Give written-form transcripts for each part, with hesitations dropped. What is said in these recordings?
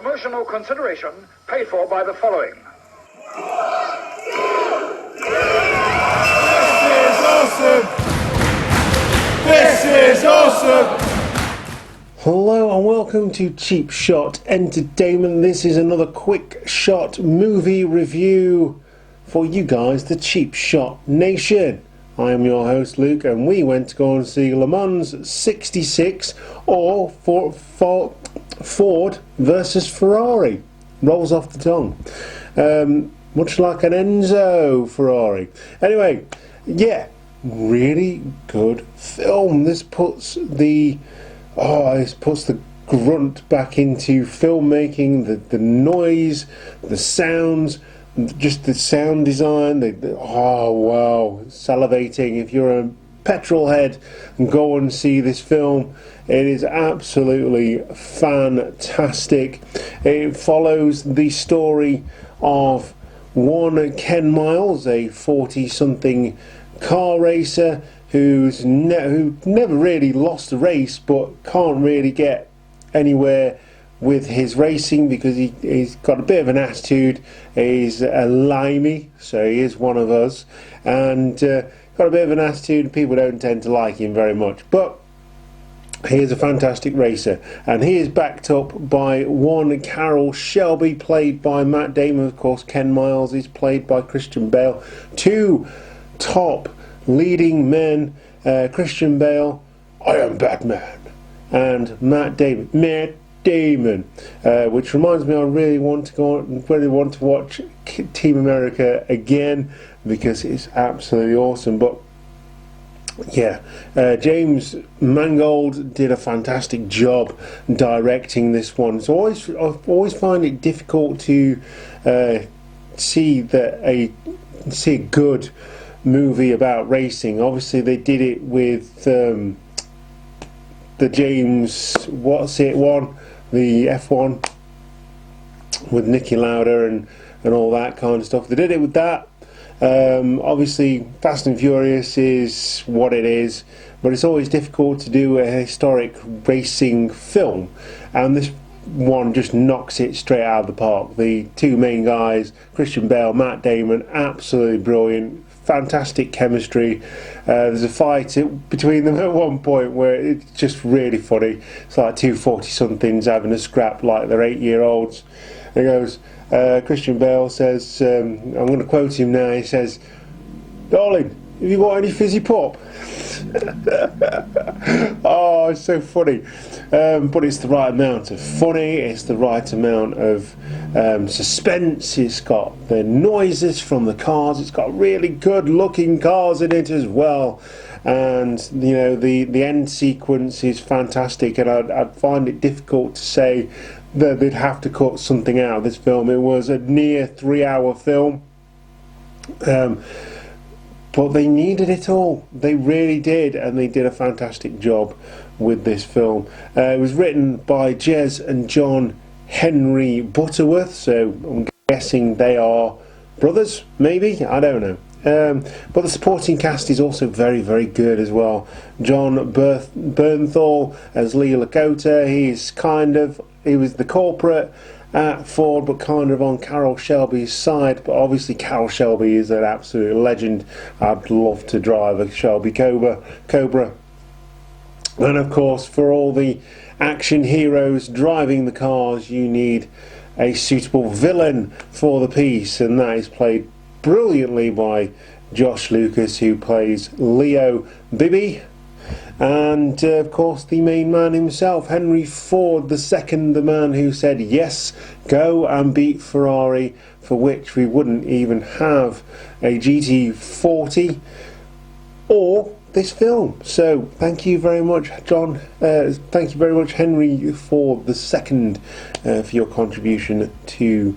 Promotional consideration paid for by the following. This is awesome! This is awesome! Hello and welcome to Cheap Shot Entertainment. This is another quick shot movie review for you guys, the Cheap Shot Nation. I am your host Luke, and we went to go and see Le Mans 66, or Ford versus Ferrari. Rolls off the tongue. Much like an Enzo Ferrari. Anyway, yeah, really good film. This puts the grunt back into filmmaking, the noise, the sounds, just the sound design. Oh wow, salivating. If you're a petrol head, go and see this film. It is absolutely fantastic. It follows the story of one Ken Miles, a 40-something car racer who never really lost a race, but can't really get anywhere with his racing because he's got a bit of an attitude. He's a limey, so he is one of us, and got a bit of an attitude, and people don't tend to like him very much. But he is a fantastic racer, and he is backed up by one Carroll Shelby, played by Matt Damon. Of course, Ken Miles is played by Christian Bale. Two top leading men, Christian Bale, I am Batman, and Matt Damon, which reminds me, I really want to watch Team America again because it's absolutely awesome. But yeah, James Mangold did a fantastic job directing this one. So I always find it difficult to see a good movie about racing. Obviously, they did it with the James one, the F1 with Niki Lauda and all that kind of stuff. They did it with that. Obviously, Fast and Furious is what it is, but it's always difficult to do a historic racing film, and this one just knocks it straight out of the park. The two main guys, Christian Bale, Matt Damon, absolutely brilliant. Fantastic chemistry. There's a fight between them at one point where it's just really funny. It's like two 40-somethings having a scrap like they're 8-year-olds. He goes, Christian Bale says, I'm going to quote him now, he says, "Darling, have you got any fizzy pop?" Oh, it's so funny. But it's the right amount of funny, it's the right amount of suspense. It's got the noises from the cars, it's got really good looking cars in it as well, and you know, the end sequence is fantastic, and I'd find it difficult to say that they'd have to cut something out of this film. It was a near 3-hour film, but they needed it all. They really did, and they did a fantastic job with this film. It was written by Jez and John Henry Butterworth, so I'm guessing they are brothers, maybe? I don't know. But the supporting cast is also very, very good as well. John Bernthal as Lee Lakota. He was the corporate at Ford, but kind of on Carroll Shelby's side. But obviously Carroll Shelby is an absolute legend. I'd love to drive a Shelby Cobra. And of course, for all the action heroes driving the cars, you need a suitable villain for the piece, and that is played brilliantly by Josh Lucas, who plays Leo Bibby, and of course the main man himself, Henry Ford II, the man who said yes, go and beat Ferrari, for which we wouldn't even have a GT40 or this film. So thank you very much, John. Thank you very much, Henry Ford II, for your contribution to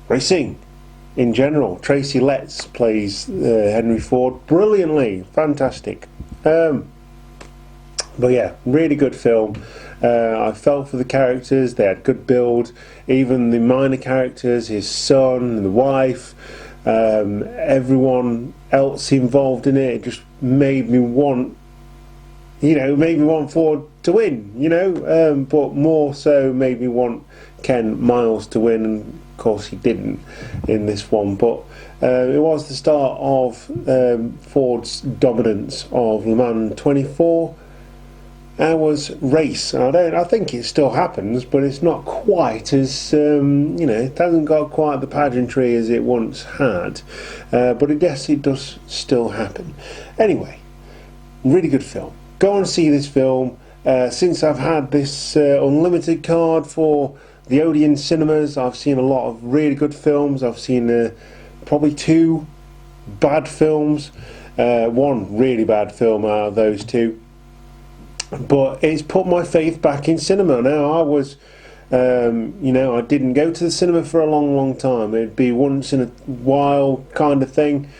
racing in general. Tracy Letts plays Henry Ford brilliantly, fantastic. But yeah, really good film. I felt for the characters, they had good build, even the minor characters, his son, the wife, everyone else involved in it. It just made me want Ford to win, you know, but more so made me want Ken Miles to win, and of course he didn't in this one. But it was the start of Ford's dominance of Le Mans 24 hours race. I think it still happens, but it's not quite as you know, it hasn't got quite the pageantry as it once had. But yes, it does still happen. Anyway, really good film. Go and see this film. Since I've had this unlimited card for the Odeon cinemas, I've seen a lot of really good films. I've seen probably 2 bad films, 1 really bad film out of those 2. But it's put my faith back in cinema. Now, I was, you know, I didn't go to the cinema for a long time. It'd be once in a while kind of thing.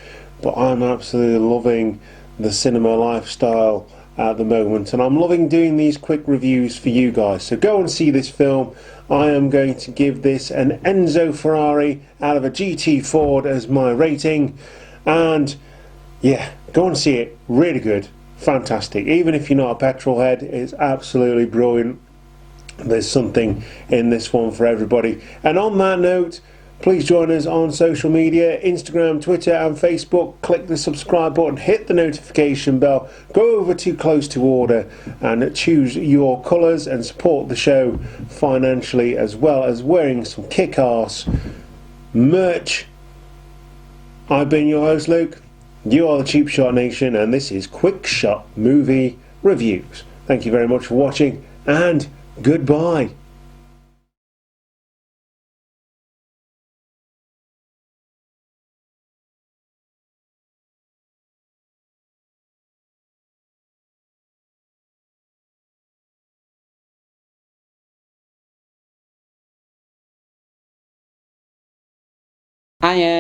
But I'm absolutely loving the cinema lifestyle at the moment, and I'm loving doing these quick reviews for you guys. So go and see this film. I am going to give this an Enzo Ferrari out of a GT Ford as my rating, and yeah, go and see it. Really good, fantastic. Even if you're not a petrol head, it's absolutely brilliant. There's something in this one for everybody. And on that note, please join us on social media, Instagram, Twitter and Facebook. Click the subscribe button, hit the notification bell, go over to Close to Order and choose your colours and support the show financially, as well as wearing some kick-ass merch. I've been your host, Luke. You are the Cheap Shot Nation, and this is Quickshot Movie Reviews. Thank you very much for watching, and goodbye. Hiya.